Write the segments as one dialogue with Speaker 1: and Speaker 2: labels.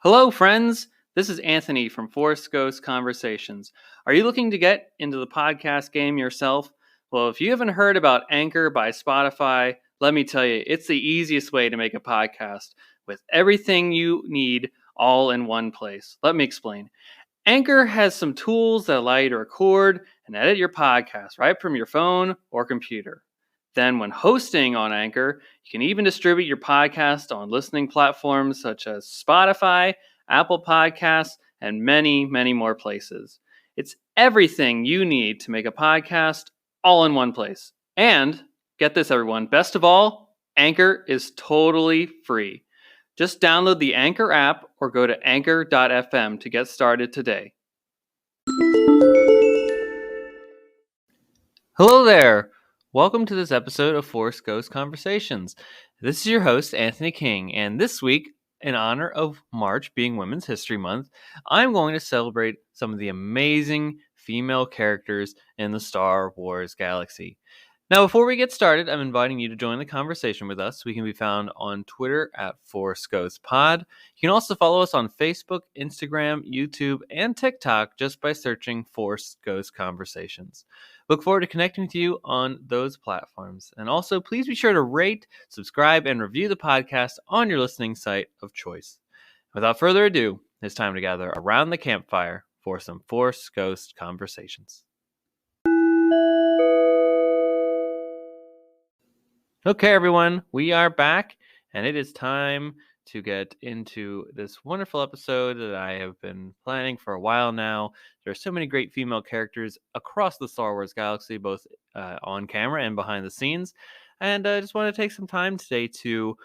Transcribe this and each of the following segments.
Speaker 1: Hello, friends. This is Anthony from Force Ghost Conversations. Are you looking to get into the podcast game yourself? Well, if you haven't heard about Anchor by Spotify, let me tell you, it's the easiest way to make a podcast with everything you need all in one place. Let me explain. Anchor has some tools that allow you to record and edit your podcast right from your phone or computer. Then, when hosting on Anchor, you can even distribute your podcast on listening platforms such as Spotify, Apple Podcasts, and many, many more places. It's everything you need to make a podcast all in one place. And get this, everyone, best of all, Anchor is totally free. Just download the Anchor app or go to anchor.fm to get started today. Hello there! Welcome to this episode of Force Ghost Conversations. This is your host, Anthony King, and this week, in honor of March being Women's History Month, I'm going to celebrate some of the amazing female characters in the Star Wars galaxy. Now, before we get started, I'm inviting you to join the conversation with us. We can be found on Twitter at ForceGhostPod. You can also follow us on Facebook, Instagram, YouTube, and TikTok just by searching Force Ghost Conversations. Look forward to connecting with you on those platforms. And also, please be sure to rate, subscribe, and review the podcast on your listening site of choice. Without further ado, it's time to gather around the campfire for some Force Ghost Conversations. Okay, everyone, we are back, and it is time to get into this wonderful episode that I have been planning for a while now. There are so many great female characters across the Star Wars galaxy, both on camera and behind the scenes, and I just want to take some time today to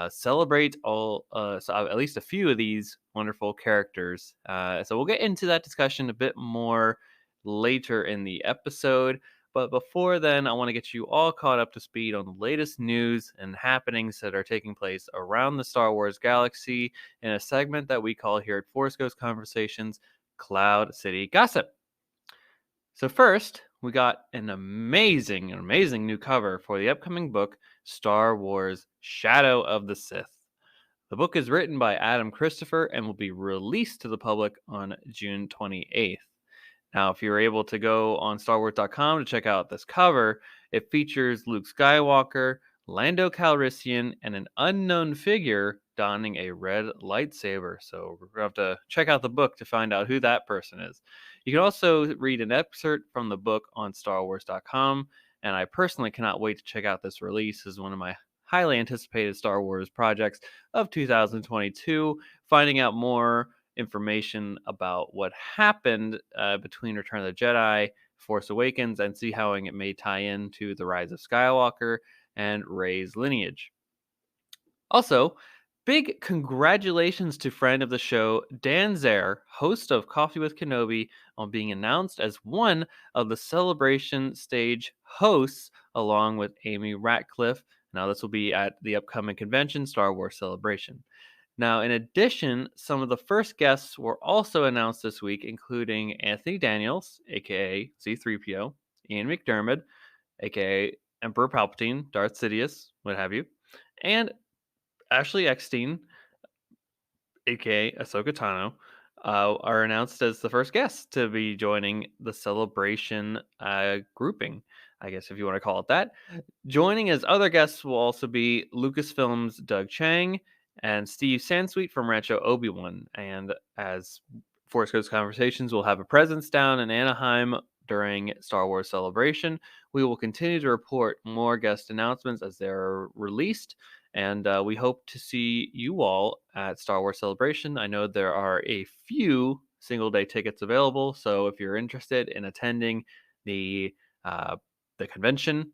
Speaker 1: celebrate at least a few of these wonderful characters. So we'll get into that discussion a bit more later in the episode. But before then, I want to get you all caught up to speed on the latest news and happenings that are taking place around the Star Wars galaxy in a segment that we call here at Force Ghost Conversations, Cloud City Gossip. So first, we got an amazing new cover for the upcoming book, Star Wars Shadow of the Sith. The book is written by Adam Christopher and will be released to the public on June 28th. Now, if you're able to go on StarWars.com to check out this cover, it features Luke Skywalker, Lando Calrissian, and an unknown figure donning a red lightsaber. So we're going to have to check out the book to find out who that person is. You can also read an excerpt from the book on StarWars.com, and I personally cannot wait to check out this release. This is one of my highly anticipated Star Wars projects of 2022, finding out more information about what happened between Return of the Jedi, Force Awakens, and see how it may tie into the Rise of Skywalker and Rey's lineage. Also, big congratulations to friend of the show, Dan Zare, host of Coffee with Kenobi, on being announced as one of the Celebration stage hosts along with Amy Ratcliffe. Now, this will be at the upcoming convention, Star Wars Celebration. Now, in addition, some of the first guests were also announced this week, including Anthony Daniels, aka C-3PO, Ian McDiarmid, aka Emperor Palpatine, Darth Sidious, what have you, and Ashley Eckstein, aka Ahsoka Tano, are announced as the first guests to be joining the Celebration grouping, I guess if you want to call it that. Joining as other guests will also be Lucasfilm's Doug Chang and Steve Sansweet from Rancho Obi-Wan. And as Force Ghost Conversations will have a presence down in Anaheim during Star Wars Celebration, we will continue to report more guest announcements as they're released. And we hope to see you all at Star Wars Celebration. I know there are a few single-day tickets available, so if you're interested in attending the convention,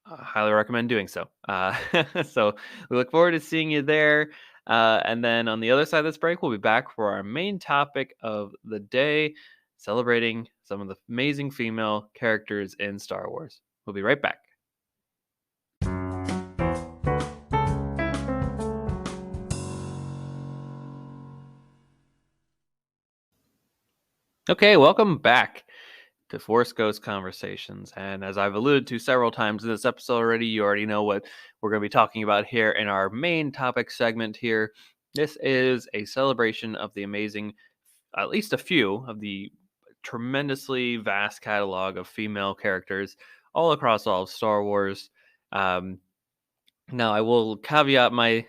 Speaker 1: I highly recommend doing so. So we look forward to seeing you there. And then on the other side of this break, we'll be back for our main topic of the day, celebrating some of the amazing female characters in Star Wars. We'll be right back. Okay, welcome back to Force Ghost Conversations. And as I've alluded to several times in this episode already, you already know what we're going to be talking about here in our main topic segment here. This is a celebration of the amazing, at least a few of the tremendously vast catalog of female characters all across all of Star Wars. Um, Now, I will caveat my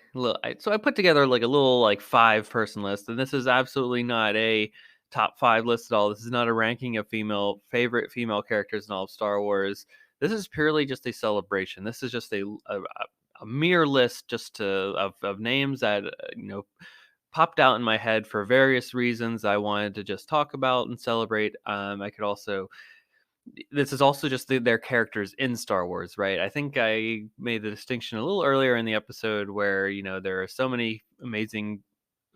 Speaker 1: so I put together like a little like 5-person list, and this is absolutely not a top 5 list at all. This is not a ranking of favorite female characters in all of Star Wars. This is purely just a celebration. This is just a mere list just to of names that popped out in my head for various reasons I wanted to just talk about and celebrate. I could also This is also just their characters in Star Wars, right? I think I made the distinction a little earlier in the episode where, there are so many amazing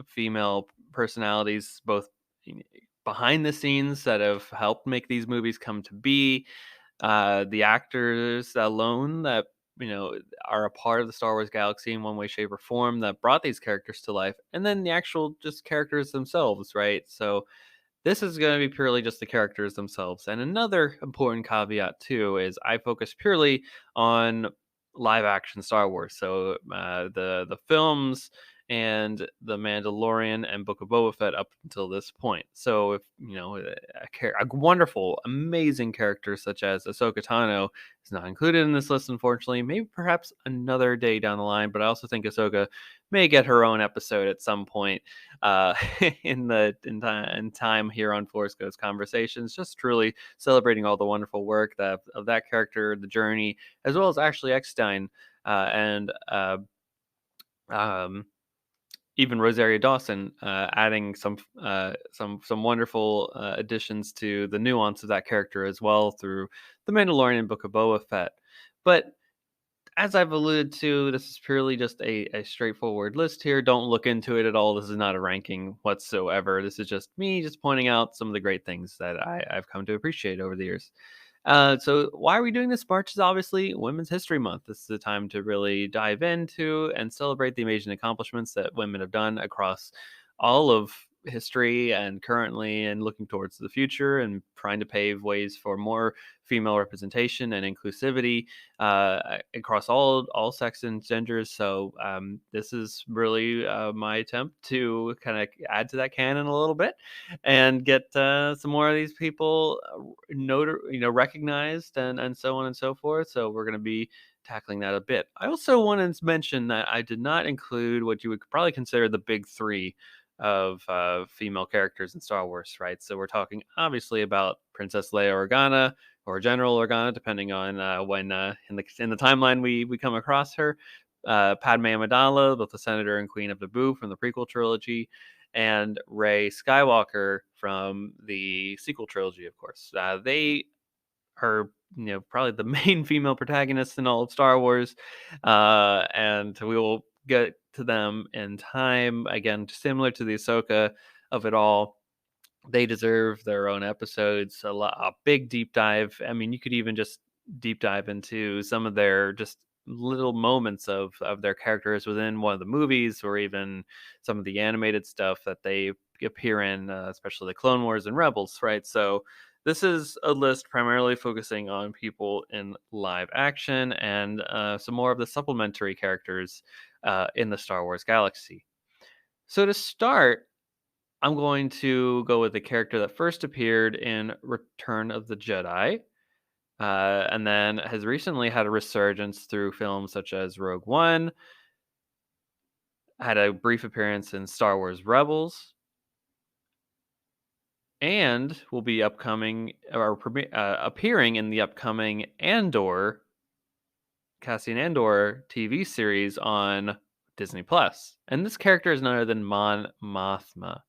Speaker 1: female personalities, both you know, behind the scenes that have helped make these movies come to be, the actors alone that, are a part of the Star Wars galaxy in one way, shape, or form that brought these characters to life, and then the actual just characters themselves, right? So, this is going to be purely just the characters themselves. And another important caveat too is I focus purely on live action Star Wars. So the films and The Mandalorian and Book of Boba Fett up until this point. So if a wonderful, amazing character such as Ahsoka Tano is not included in this list, unfortunately. Maybe perhaps another day down the line. But I also think Ahsoka may get her own episode at some point uh, in time here on Force Ghost Conversations. Just truly celebrating all the wonderful work that of that character, the journey, as well as Ashley Eckstein and um, even Rosaria Dawson, adding some wonderful additions to the nuance of that character as well through the Mandalorian and Book of Boba Fett. But as I've alluded to, this is purely just a straightforward list here. Don't look into it at all. This is not a ranking whatsoever. This is just me just pointing out some of the great things that I've come to appreciate over the years. So why are we doing this? March is obviously Women's History Month. This is a time to really dive into and celebrate the amazing accomplishments that women have done across all of history and currently and looking towards the future and trying to pave ways for more female representation and inclusivity across all sex and genders. So this is really my attempt to kind of add to that canon a little bit and get some more of these people recognized and so on and so forth. So we're going to be tackling that a bit. I also wanted to mention that I did not include what you would probably consider the big three of female characters in Star Wars, right? So we're talking obviously about Princess Leia Organa or General Organa, depending on when in the timeline we come across her. Padme Amidala, both the Senator and Queen of Naboo from the prequel trilogy, and Rey Skywalker from the sequel trilogy, of course. They are probably the main female protagonists in all of Star Wars, and we will get to them in time. Again, similar to the Ahsoka of it all, they deserve their own episodes. A big deep dive. I mean, you could even just deep dive into some of their just little moments of their characters within one of the movies, or even some of the animated stuff that they appear in, especially the Clone Wars and Rebels. Right. So this is a list primarily focusing on people in live action and some more of the supplementary characters in the Star Wars galaxy. So to start, I'm going to go with the character that first appeared in Return of the Jedi, and then has recently had a resurgence through films such as Rogue One, had a brief appearance in Star Wars Rebels, and will be appearing in the upcoming Cassian Andor TV series on Disney Plus. And this character is none other than Mon Mothma.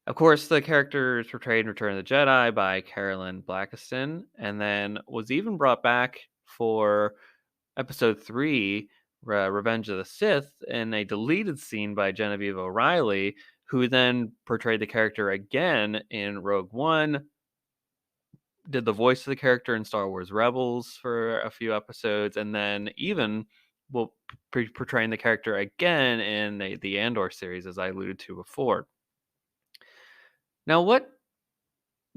Speaker 1: Of course, the character is portrayed in Return of the Jedi by Carolyn Blackiston, and then was even brought back for Episode 3, Revenge of the Sith, in a deleted scene by Genevieve O'Reilly, who then portrayed the character again in Rogue One, did the voice of the character in Star Wars Rebels for a few episodes, and then even will be portraying the character again in the Andor series, as I alluded to before. Now, what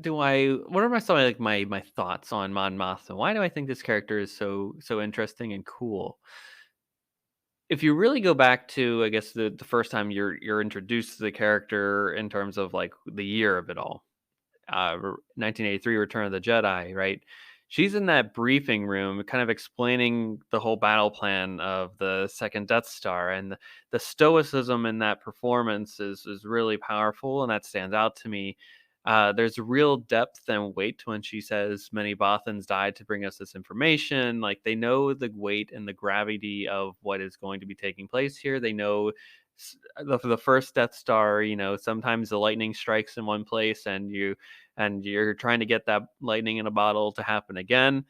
Speaker 1: are my thoughts on Mon Mothma? Why do I think this character is so interesting and cool? if you really go back to, I guess, the first time you're introduced to the character in terms of like the year of it all, 1983 Return of the Jedi, right? She's in that briefing room kind of explaining the whole battle plan of the second Death Star, and the stoicism in that performance is really powerful, and that stands out to me. There's real depth and weight when she says many Bothans died to bring us this information. Like, they know the weight and the gravity of what is going to be taking place here. They know the first Death Star, sometimes the lightning strikes in one place and you're trying to get that lightning in a bottle to happen again.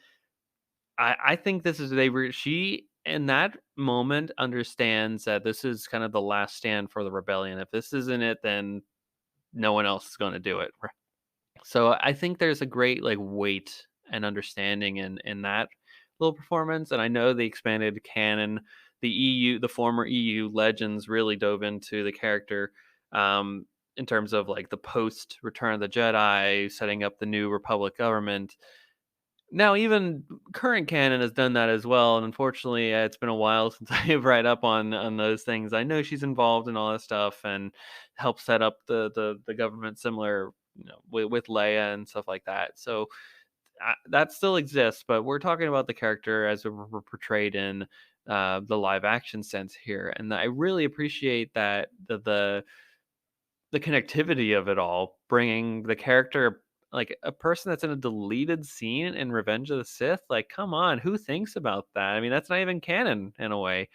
Speaker 1: I think this is she in that moment understands that this is kind of the last stand for the rebellion. If this isn't it, then no one else is going to do it. So I think there's a great like weight and understanding in that little performance. And I know the expanded canon, the former EU legends really dove into the character, um, in terms of like the post Return of the Jedi, setting up the new Republic government. Now, even current canon has done that as well, and unfortunately, it's been a while since I've read up on those things. I know she's involved in all this stuff and helped set up the government, similar, with Leia and stuff like that. So that still exists, but we're talking about the character as we're portrayed in the live action sense here, and I really appreciate that the connectivity of it all, bringing the character, like a person that's in a deleted scene in Revenge of the Sith. Like, come on, who thinks about that? I mean, that's not even canon in a way.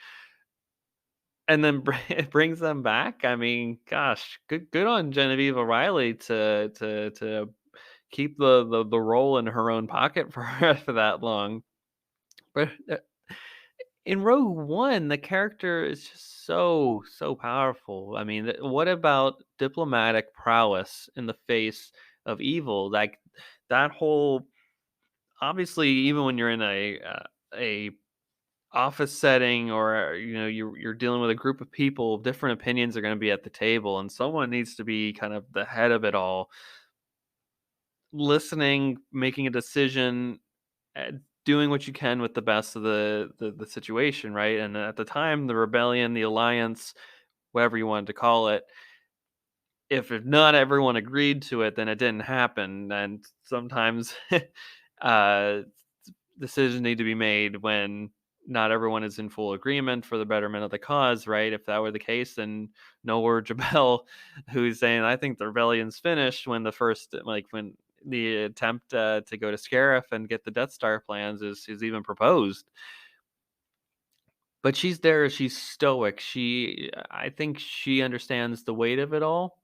Speaker 1: And then it brings them back. I mean, gosh, good on Genevieve O'Reilly to keep the role in her own pocket for for that long. But in Rogue One, the character is just so powerful. I mean, what about diplomatic prowess in the face of evil? Like, that whole, obviously, even when you're in a office setting, or you're dealing with a group of people, different opinions are going to be at the table, and someone needs to be kind of the head of it all, listening, making a decision, uh, doing what you can with the best of the situation, right? And at the time, the rebellion, the alliance, whatever you wanted to call it, if not everyone agreed to it, then it didn't happen. And sometimes uh, decisions need to be made when not everyone is in full agreement for the betterment of the cause, right? If that were the case, then Noah Jabel, who's saying, "I think the rebellion's finished," when the first, like when the attempt to go to Scarif and get the Death Star plans is even proposed. But she's there. She's stoic. I think she understands the weight of it all,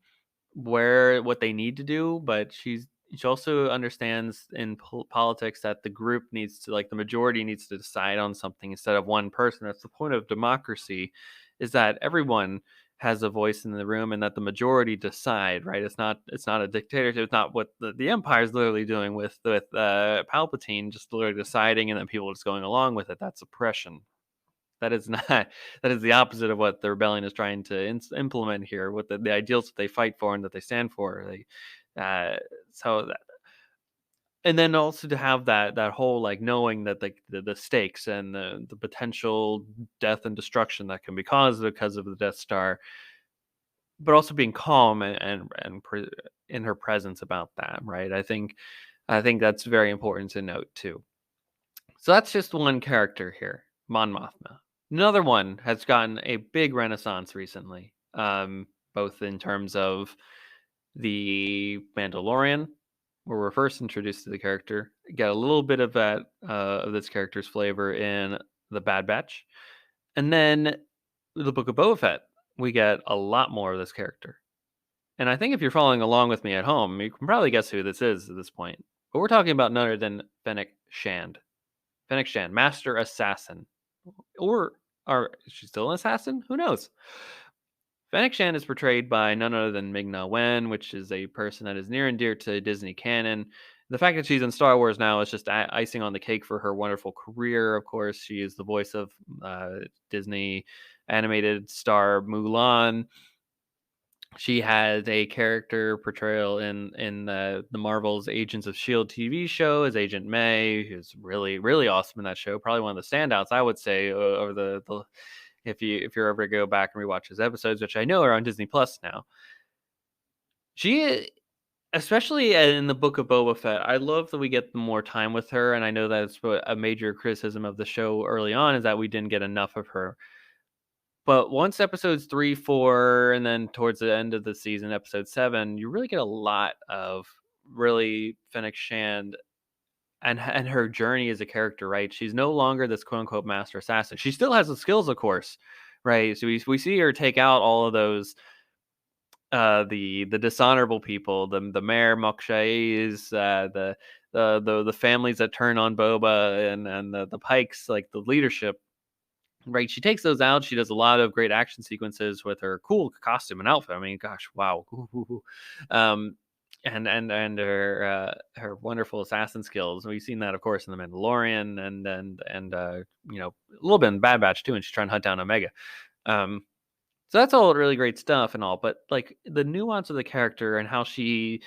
Speaker 1: where what they need to do, but she also understands in politics that the group needs to, like, the majority needs to decide on something instead of one person. That's the point of democracy, is that everyone has a voice in the room and that the majority decide, right? It's not a dictatorship. It's not what the empire is literally doing with Palpatine, just literally deciding and then people just going along with it. That's oppression. That is not that is the opposite of what the rebellion is trying to implement here, with the ideals that they fight for and that they stand for. Uh, so that, and then also to have that whole, like, knowing that the stakes and the potential death and destruction that can be caused because of the Death Star, but also being calm in her presence about that, right? I think that's very important to note too. So that's just one character here, Mon Mothma. Another one has gotten a big renaissance recently, both in terms of the Mandalorian, where we're first introduced to the character, get a little bit of this character's flavor in the Bad Batch, and then the Book of Boba Fett, we get a lot more of this character. And I think if you're following along with me at home, you can probably guess who this is at this point. But we're talking about none other than Fennec Shand. Fennec Shand, Master Assassin. Or is she still an assassin? Who knows? Fennec Shand is portrayed by none other than Ming-Na Wen, which is a person that is near and dear to Disney canon. The fact that she's in Star Wars now is just icing on the cake for her wonderful career. Of course, she is the voice of Disney animated star Mulan. She had a character portrayal in the Marvel's Agents of Shield TV show as Agent May, who's really awesome in that show. Probably one of the standouts, I would say, over the if you're ever to go back and rewatch his episodes, which I know are on Disney Plus now. She Especially in the Book of Boba Fett, I love that we get more time with her, and I know that's what a major criticism of the show early on is that we didn't get enough of her. But once episodes 3, 4, and then towards the end of the season, episode 7, you really get a lot of really Fennec Shand and her journey as a character, right? She's no longer this quote unquote master assassin. She still has the skills, of course, right? So we see her take out all of those the dishonorable people, the mayor Mokshais, the families that turn on Boba and the Pikes, like the leadership, right? She takes those out. She does a lot of great action sequences with her cool costume and outfit. I mean, gosh, wow. Ooh. Um, and her wonderful assassin skills. We've seen that, of course, in the Mandalorian and a little bit in Bad Batch too. And she's trying to hunt down Omega. Um, so that's all really great stuff and all, but like the nuance of the character and how she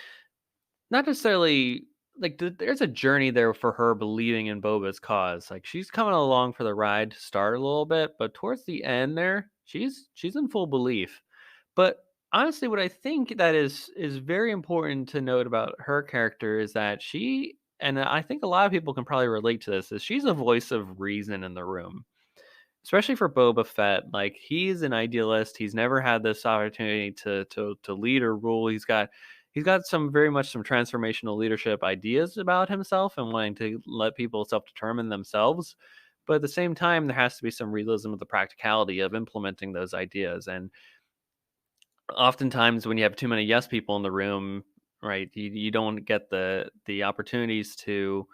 Speaker 1: not necessarily like there's a journey there for her believing in Boba's cause. Like she's coming along for the ride to start a little bit, but towards the end there, she's in full belief. But honestly, what I think that is very important to note about her character is that she and I think a lot of people can probably relate to this is she's a voice of reason in the room, especially for Boba Fett. Like he's an idealist. He's never had this opportunity to lead or rule. He's got some very much some transformational leadership ideas about himself and wanting to let people self-determine themselves. But at the same time, there has to be some realism of the practicality of implementing those ideas. And oftentimes when you have too many yes people in the room, right, you don't get the opportunities to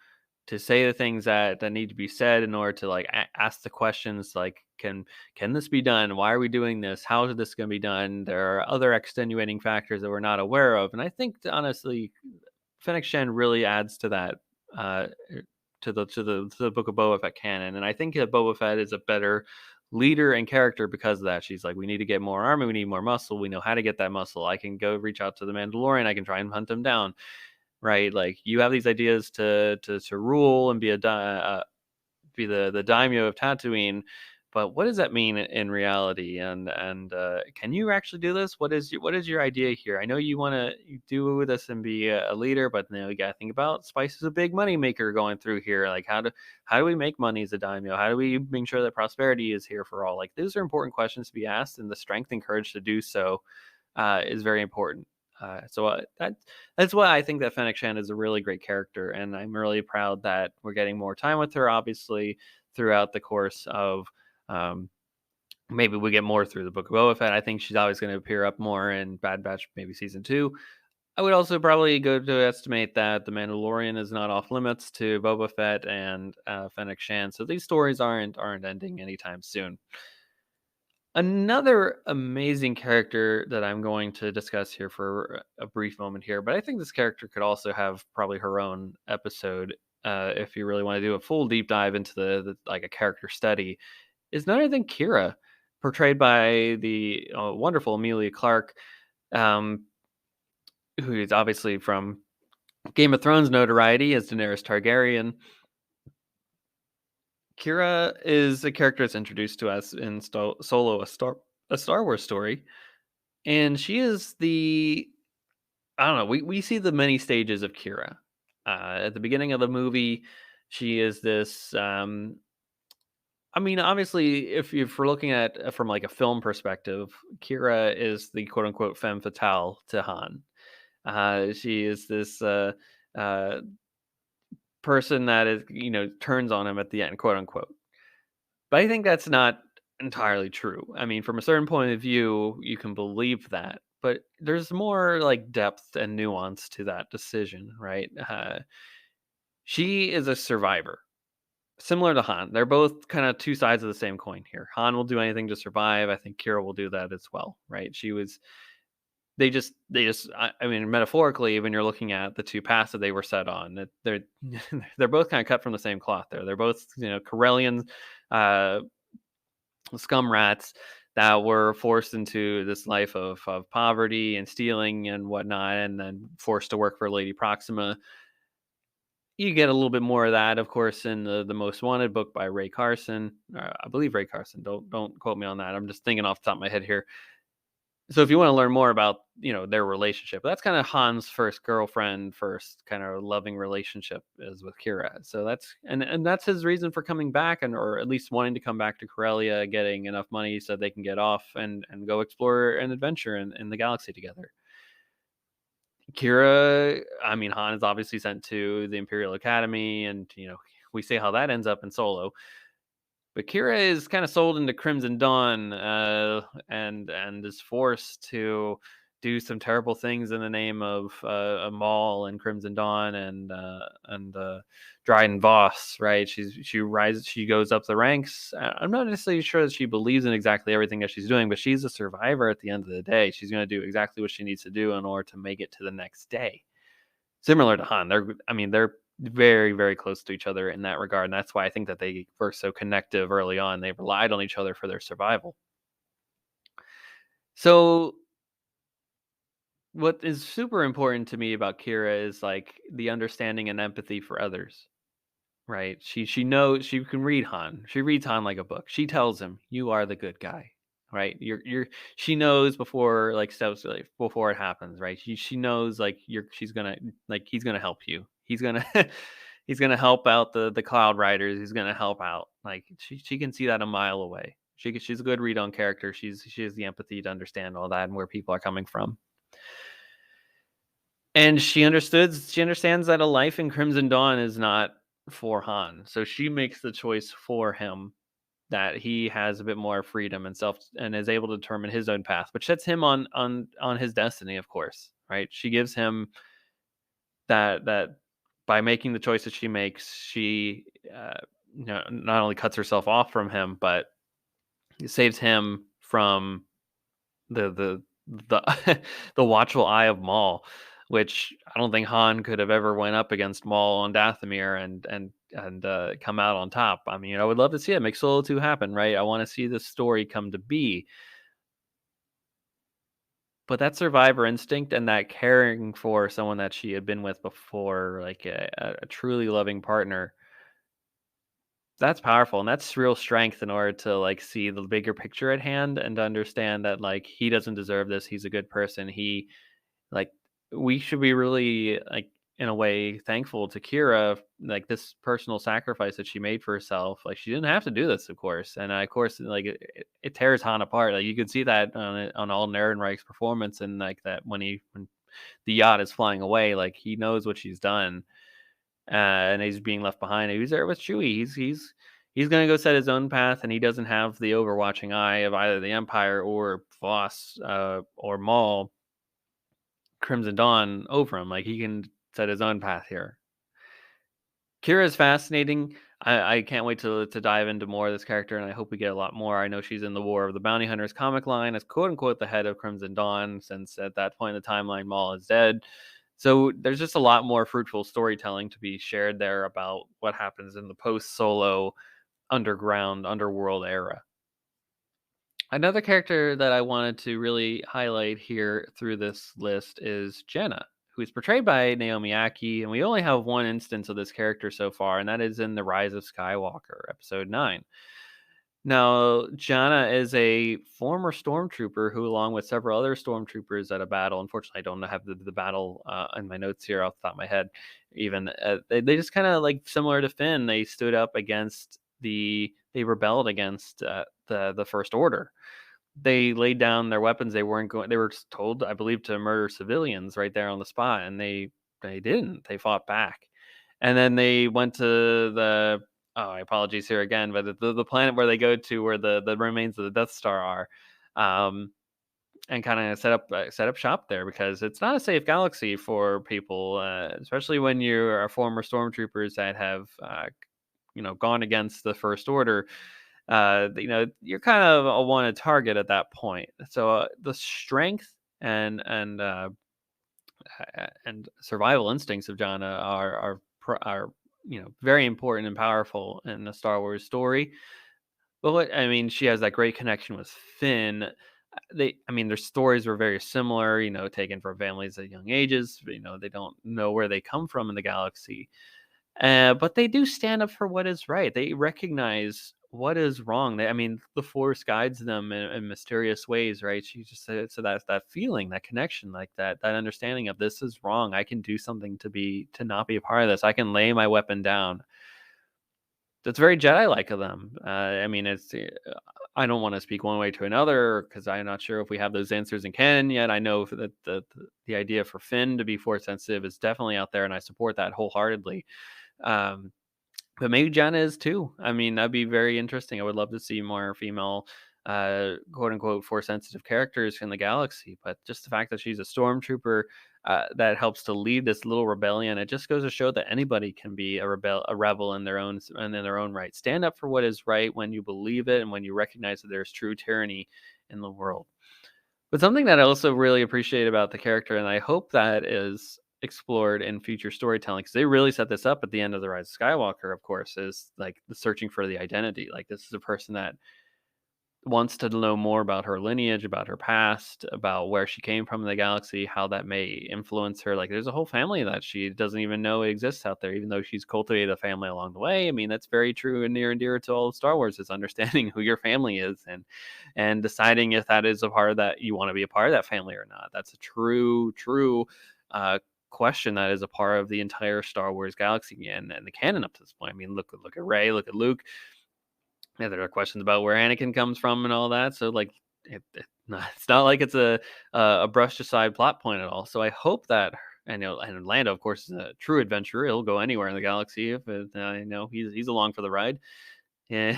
Speaker 1: say the things that need to be said in order to like ask the questions like can this be done, why are we doing this, how is this going to be done, there are other extenuating factors that we're not aware of. And I think honestly Fennec Shen really adds to that, uh, to the Book of Boba Fett canon, and I think that Boba Fett is a better leader and character because of that. She's like, we need to get more armor, we need more muscle. We know how to get that muscle. I can go reach out to the Mandalorian. I can try and hunt him down. Right? Like you have these ideas to rule and be the daimyo of Tatooine, but what does that mean in reality? And can you actually do this? What is your idea here? I know you want to do this and be a leader, but you got to think about spice is a big money maker going through here. Like how do we make money as a daimyo? How do we make sure that prosperity is here for all? Like those are important questions to be asked, and the strength and courage to do so is very important. That's why I think that Fennec Shan is a really great character, and I'm really proud that we're getting more time with her. Obviously, throughout the course of um, maybe we get more through the Book of Boba Fett. I think she's always going to appear up more in Bad Batch, maybe season 2. I would also probably go to estimate that the Mandalorian is not off limits to Boba Fett and Fennec Shan, so these stories aren't ending anytime soon. Another amazing character that I'm going to discuss here for a brief moment here, but I think this character could also have probably her own episode if you really want to do a full deep dive into the like a character study, is none other than Kira, portrayed by the wonderful Amelia Clark, um, who is obviously from Game of Thrones notoriety as Daenerys Targaryen. Kira is a character that's introduced to us in Solo, a Star Wars story. And she is I don't know, we see the many stages of Kira. At the beginning of the movie, she is this I mean, obviously, if we're looking at from like a film perspective, Kira is the quote unquote femme fatale to Han. She is this uh, person that is, turns on him at the end, quote unquote. But I think that's not entirely true. I mean, from a certain point of view, you can believe that, but there's more like depth and nuance to that decision, right? She is a survivor, similar to Han. They're both kind of two sides of the same coin here. Han will do anything to survive. I think Kira will do that as well, right? She was. They just. I mean, metaphorically, when you're looking at the two paths that they were set on, they're they're both kind of cut from the same cloth. They're both Corellian uh, scum rats that were forced into this life of poverty and stealing and whatnot, and then forced to work for Lady Proxima. You get a little bit more of that, of course, in the Most Wanted book by Ray Carson. I believe Ray Carson. Don't quote me on that. I'm just thinking off the top of my head here. So if you want to learn more about, their relationship, that's kind of Han's first girlfriend, first kind of loving relationship is with Kira. So and that's his reason for coming back, and or at least wanting to come back to Corellia, getting enough money so they can get off and go explore an adventure in the galaxy together. Kira, I mean, Han is obviously sent to the Imperial Academy, and we see how that ends up in Solo. But Kira is kind of sold into Crimson Dawn, and is forced to do some terrible things in the name of a Maul and Crimson Dawn and Dryden Voss. Right? She goes up the ranks. I'm not necessarily sure that she believes in exactly everything that she's doing, but she's a survivor at the end of the day. She's going to do exactly what she needs to do in order to make it to the next day. Similar to Han, they're very, very close to each other in that regard, and that's why I think that they were so connective early on. They relied on each other for their survival. So, what is super important to me about Kira is like the understanding and empathy for others. Right? She knows she can read Han. She reads Han like a book. She tells him, "You are the good guy." Right? You're she knows before like steps like, before it happens, right? She knows like she's gonna like he's gonna help you. He's gonna he's gonna help out the Cloud Riders. He's gonna help out. Like she can see that a mile away. She's a good read on character. She has the empathy to understand all that and where people are coming from. And she understands that a life in Crimson Dawn is not for Han. So she makes the choice for him that he has a bit more freedom and self and is able to determine his own path, which sets him on his destiny, of course, right? She gives him that by making the choice that she makes, she not only cuts herself off from him, but saves him from the the the watchful eye of Maul, which I don't think Han could have ever went up against Maul on Dathomir and come out on top. I mean, I would love to see it make Solo 2 happen, right? I want to see this story come to be. But that survivor instinct and that caring for someone that she had been with before, like a truly loving partner, that's powerful, and that's real strength in order to like see the bigger picture at hand and to understand that like he doesn't deserve this. He's a good person. Like, we should be really, like, in a way, thankful to Kira, like, this personal sacrifice that she made for herself. Like, she didn't have to do this, of course, and, of course, like, it tears Han apart. Like, you can see that on Alden Ehrenreich's performance and, like, that when the yacht is flying away, like, he knows what she's done, and he's being left behind. He was there with Chewie. He's gonna go set his own path, and he doesn't have the overwatching eye of either the Empire or Voss, or Maul Crimson Dawn over him. Like he can set his own path here. Kira is fascinating. I can't wait to dive into more of this character, and I hope we get a lot more. I know she's in the War of the Bounty Hunters comic line as quote unquote the head of Crimson Dawn, since at that point in the timeline Maul is dead. So there's just a lot more fruitful storytelling to be shared there about what happens in the post Solo underworld era. Another character that I wanted to really highlight here through this list is Jenna, who is portrayed by Naomi Aki, and we only have one instance of this character so far, and that is in The Rise of Skywalker, Episode 9. Now, Jenna is a former stormtrooper who, along with several other stormtroopers at a battle, unfortunately, I don't have the battle in my notes here off the top of my head, even, they just kind of like similar to Finn, they stood up against they rebelled against the First Order. They laid down their weapons. They were told, I believe, to murder civilians right there on the spot, and they didn't. They fought back. And then they went to the apologies here again, but the planet where they go to where the remains of the Death Star are, and kind of set up shop there because it's not a safe galaxy for people, especially when you are former stormtroopers that have gone against the First Order. You're kind of a wanted target at that point. So the strength and survival instincts of Jana are very important and powerful in the Star Wars story. But she has that great connection with Finn. Their stories were very similar. Taken from families at young ages. They don't know where they come from in the galaxy. But they do stand up for what is right. They recognize what is wrong. I mean, the Force guides them in mysterious ways, right? She just said, so that's that feeling, that connection, like that understanding of this is wrong. I can do something to not be a part of this. I can lay my weapon down. That's very Jedi-like of them. I mean, I don't want to speak one way to another because I'm not sure if we have those answers in canon yet. I know that the idea for Finn to be force sensitive is definitely out there, and I support that wholeheartedly. Um, but maybe Jenna is too. I mean, that'd be very interesting. I would love to see more female, quote unquote, force sensitive characters in the galaxy. But just the fact that she's a stormtrooper that helps to lead this little rebellion, it just goes to show that anybody can be a rebel in their own and in their own right. Stand up for what is right when you believe it and when you recognize that there's true tyranny in the world. But something that I also really appreciate about the character, and I hope that is explored in future storytelling, because they really set this up at the end of the Rise of Skywalker, of course, is like the searching for the identity. Like this is a person that wants to know more about her lineage, about her past, about where she came from in the galaxy, how that may influence her. Like there's a whole family that she doesn't even know exists out there, even though she's cultivated a family along the way. I mean, that's very true and near and dear to all of Star Wars is understanding who your family is and deciding if that is a part of that you want to be a part of that family or not. That's a true uh question that is a part of the entire Star Wars galaxy and the canon up to this point. I mean, look at Rey, look at Luke. Yeah, there are questions about where Anakin comes from and all that. So like, it's not like it's a brushed aside plot point at all. So I hope that, and and Lando, of course, is a true adventurer. He'll go anywhere in the galaxy if he's along for the ride. Yeah,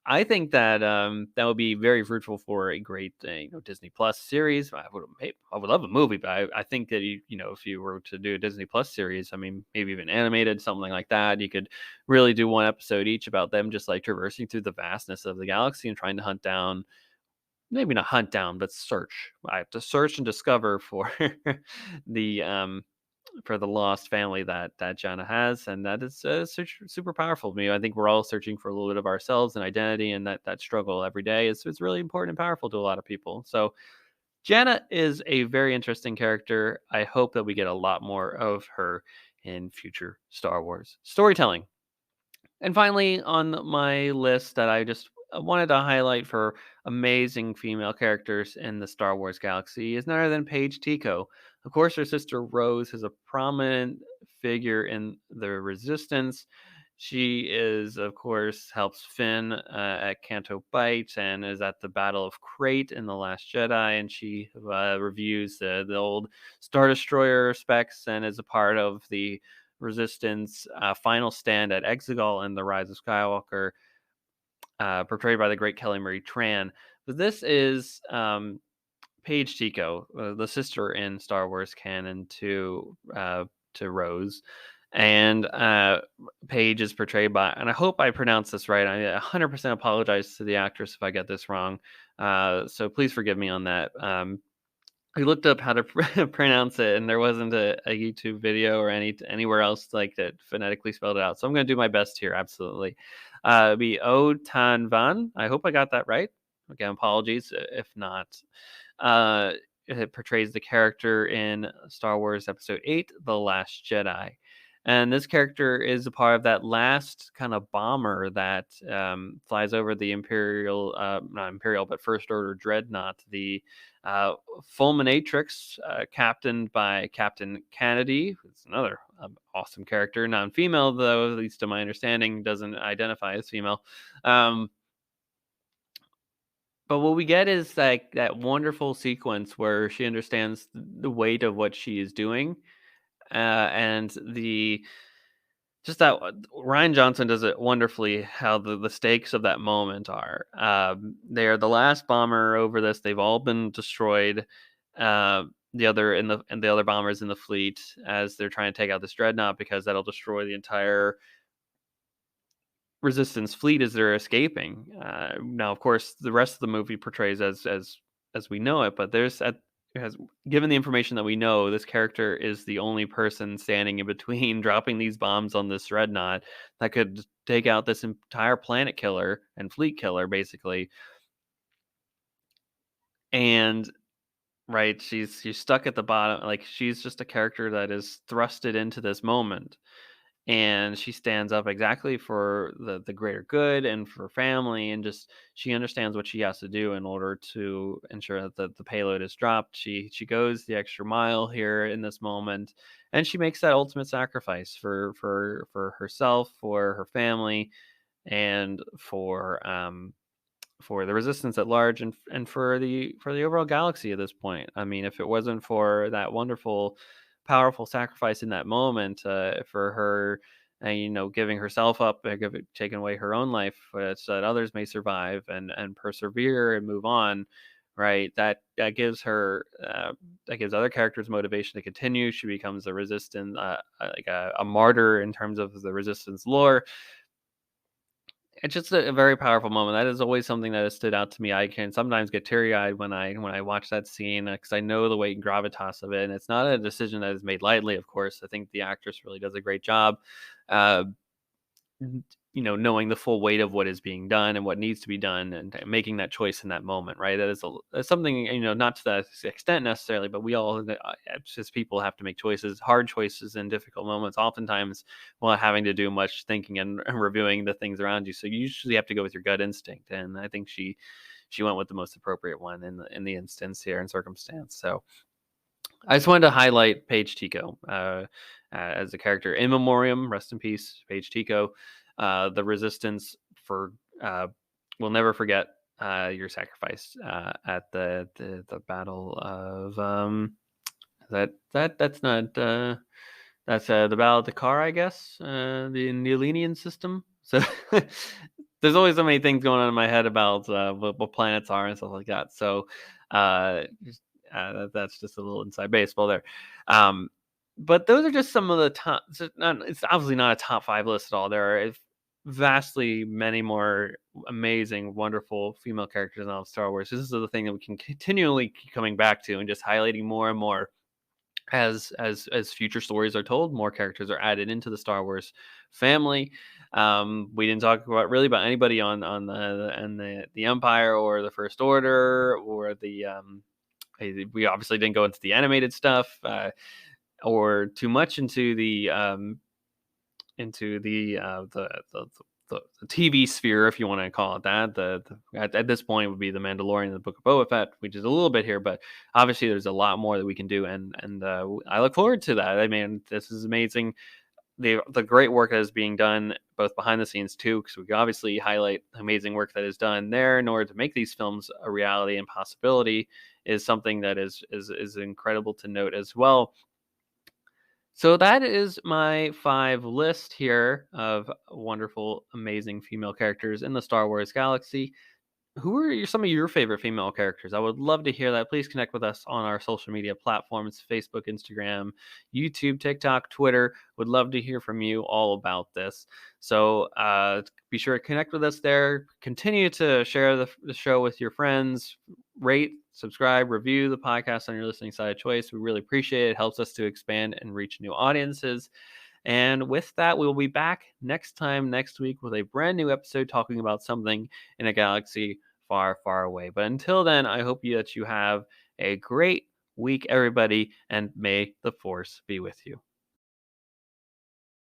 Speaker 1: I think that that would be very fruitful for a great Disney Plus series. I would love a movie, but I think that if you were to do a Disney Plus series, I mean maybe even animated something like that, you could really do one episode each about them just like traversing through the vastness of the galaxy and trying to hunt down, maybe not hunt down, but search. I have to search and discover for the lost family that Jenna has, and that is super powerful to me. I think we're all searching for a little bit of ourselves and identity, and that struggle every day is it's really important and powerful to a lot of people. So Jenna is a very interesting character. I hope that we get a lot more of her in future Star Wars storytelling. And finally, on my list that I just wanted to highlight for amazing female characters in the Star Wars galaxy is none other than Paigetico. Of course, her sister Rose is a prominent figure in the Resistance. She is, of course, helps Finn at Canto Bight and is at the Battle of Crate in The Last Jedi. And she reviews the old Star Destroyer specs and is a part of the Resistance final stand at Exegol in The Rise of Skywalker, portrayed by the great Kelly Marie Tran. But this is Paige Tico, the sister in Star Wars canon to Rose. And Paige is portrayed by, and I hope I pronounce this right. I 100% apologize to the actress if I get this wrong. So please forgive me on that. I looked up how to pronounce it, and there wasn't a YouTube video or anywhere else like that phonetically spelled it out. So I'm going to do my best here. Absolutely, it'd be O Tan Van. I hope I got that right. Again, apologies if not. Uh, it portrays the character in Star Wars Episode 8, The Last Jedi. And this character is a part of that last kind of bomber that flies over the Imperial, not Imperial, but First Order Dreadnought, the Fulminatrix, captained by Captain Kennedy, who's another awesome character, non-female though, at least to my understanding, doesn't identify as female. But what we get is like that wonderful sequence where she understands the weight of what she is doing, and the just that Ryan Johnson does it wonderfully. How the stakes of that moment are. They are the last bomber over this. They've all been destroyed. The other bombers in the fleet as they're trying to take out this dreadnought because that'll destroy the entire Resistance fleet as they're escaping. Now, of course, the rest of the movie portrays as we know it, but has given the information that we know, this character is the only person standing in between dropping these bombs on this dreadnought that could take out this entire planet killer and fleet killer, basically. And right, she's stuck at the bottom, like she's just a character that is thrusted into this moment. and she stands up exactly for the greater good and for family, and just she understands what she has to do in order to ensure that the payload is dropped. She goes the extra mile here in this moment, and she makes that ultimate sacrifice for herself, for her family, and for the resistance at large, and for the overall galaxy at this point. I mean, if it wasn't for that wonderful, powerful sacrifice in that moment, for her, giving herself up, taking away her own life, so that others may survive and persevere and move on. Right, that gives her, that gives other characters motivation to continue. She becomes a resistant, like a martyr in terms of the resistance lore. It's just a very powerful moment. That is always something that has stood out to me. I can sometimes get teary-eyed when I watch that scene, because I know the weight and gravitas of it, and it's not a decision that is made lightly, of course. I think the actress really does a great job, uh, n knowing the full weight of what is being done and what needs to be done, and making that choice in that moment, right? That's something, not to that extent necessarily, but we all, as people, have to make choices, hard choices in difficult moments, oftentimes while having to do much thinking and reviewing the things around you. So you usually have to go with your gut instinct, and I think she went with the most appropriate one in the instance here and circumstance. So I just wanted to highlight Paigetico, as a character in memoriam. Rest in peace, Paigetico. The resistance for will never forget your sacrifice at the battle of that's not that's the battle of Dakar, I guess. The Neolinian system. So there's always so many things going on in my head about what planets are and stuff like that. So just, that's just a little inside baseball there. Um, but those are just some of the top. It's obviously not a top five list at all. There are vastly many more amazing, wonderful female characters in all of Star Wars. This is the thing that we can continually keep coming back to and just highlighting more and more as future stories are told, more characters are added into the Star Wars family. We didn't talk about anybody on the Empire or the First Order or we obviously didn't go into the animated stuff, or too much into the TV sphere, if you want to call it that. At this point, it would be the Mandalorian and the Book of Boba Fett, which is a little bit here, but obviously there's a lot more that we can do, and I look forward to that. I mean, this is amazing. The great work that is being done both behind the scenes too, because we can obviously highlight the amazing work that is done there in order to make these films a reality and possibility, is something that is incredible to note as well. So that is my five list here of wonderful, amazing female characters in the Star Wars galaxy. Who are some of your favorite female characters? I would love to hear that. Please connect with us on our social media platforms: Facebook, Instagram, YouTube, TikTok, Twitter. Would love to hear from you all about this. So be sure to connect with us there. Continue to share the show with your friends. Rate, subscribe, review the podcast on your listening side of choice. We really appreciate it. It helps us to expand and reach new audiences. And with that, we will be back next week with a brand new episode talking about something in a galaxy far, far away. But until then, I hope that you have a great week, everybody, and may the force be with you.